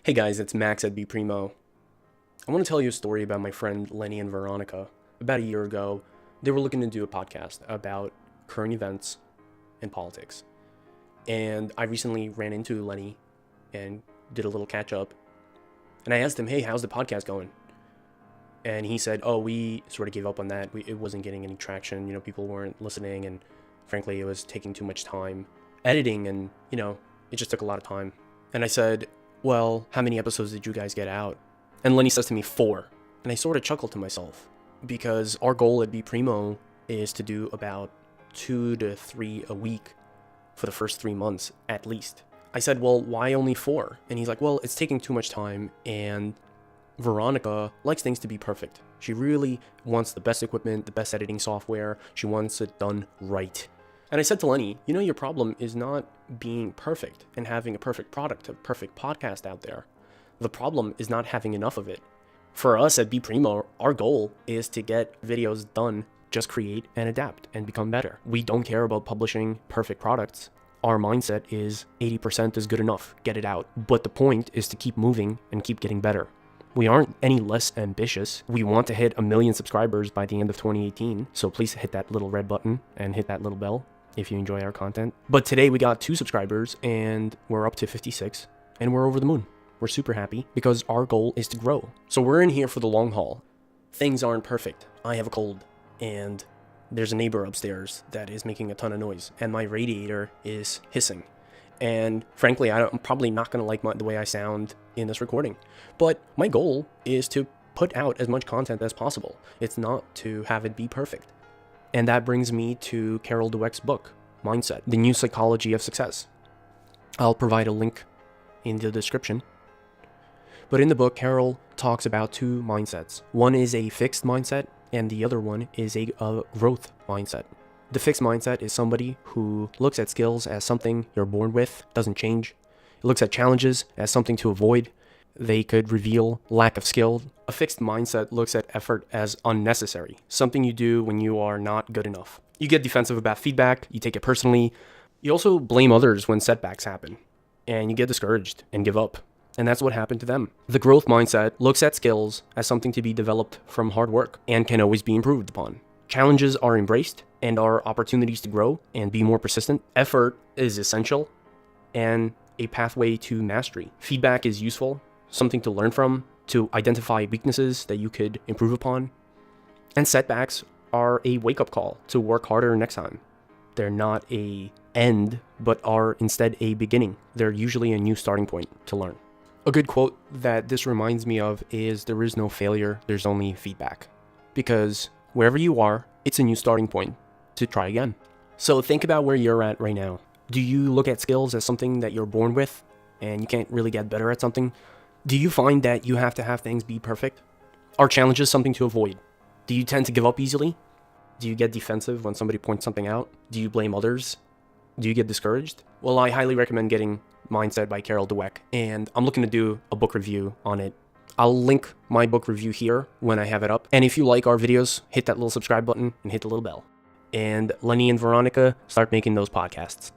Hey guys, it's Max at BePrimo. I want to tell you a story about my friend Lenny and Veronica. About a year ago, they were looking to do a podcast about current events and politics. And I recently ran into Lenny and did a little catch up. And I asked him, hey, how's the podcast going? And he said, oh, we sort of gave up on that. It wasn't getting any traction. People weren't listening. And frankly, it was taking too much time editing. And, it just took a lot of time. And I said, well, how many episodes did you guys get out? And Lenny says to me, 4. And I sort of chuckled to myself because our goal at BePrimo is to do about 2 to 3 a week for the first 3 months at least. I said, well, why only 4? And he's like, well, it's taking too much time and Veronica likes things to be perfect. She really wants the best equipment, the best editing software. She wants it done right. And I said to Lenny, your problem is not being perfect and having a perfect product, a perfect podcast out there. The problem is not having enough of it. For us at BePrimo, our goal is to get videos done, just create and adapt and become better. We don't care about publishing perfect products. Our mindset is 80% is good enough, get it out. But the point is to keep moving and keep getting better. We aren't any less ambitious. We want to hit 1 million subscribers by the end of 2018. So please hit that little red button and hit that little bell if you enjoy our content. But today we got 2 subscribers and we're up to 56 and we're over the moon. We're super happy because our goal is to grow. So we're in here for the long haul. Things aren't perfect. I have a cold and there's a neighbor upstairs that is making a ton of noise and my radiator is hissing. And frankly, I'm probably not going to like the way I sound in this recording. But my goal is to put out as much content as possible. It's not to have it be perfect. And that brings me to Carol Dweck's book, Mindset, The New Psychology of Success. I'll provide a link in the description. But in the book, Carol talks about 2 mindsets. One is a fixed mindset, and the other one is a growth mindset. The fixed mindset is somebody who looks at skills as something you're born with, doesn't change. It looks at challenges as something to avoid. They could reveal lack of skill. A fixed mindset looks at effort as unnecessary, something you do when you are not good enough. You get defensive about feedback, you take it personally. You also blame others when setbacks happen, and you get discouraged and give up. And that's what happened to them. The growth mindset looks at skills as something to be developed from hard work and can always be improved upon. Challenges are embraced and are opportunities to grow and be more persistent. Effort is essential and a pathway to mastery. Feedback is useful, something to learn from, to identify weaknesses that you could improve upon. And setbacks are a wake-up call to work harder next time. They're not an end, but are instead a beginning. They're usually a new starting point to learn. A good quote that this reminds me of is, there is no failure, there's only feedback. Because wherever you are, it's a new starting point to try again. So think about where you're at right now. Do you look at skills as something that you're born with and you can't really get better at something? Do you find that you have to have things be perfect? Are challenges something to avoid? Do you tend to give up easily? Do you get defensive when somebody points something out? Do you blame others? Do you get discouraged? Well, I highly recommend getting Mindset by Carol Dweck, and I'm looking to do a book review on it. I'll link my book review here when I have it up. And if you like our videos, hit that little subscribe button and hit the little bell. And Lenny and Veronica, start making those podcasts.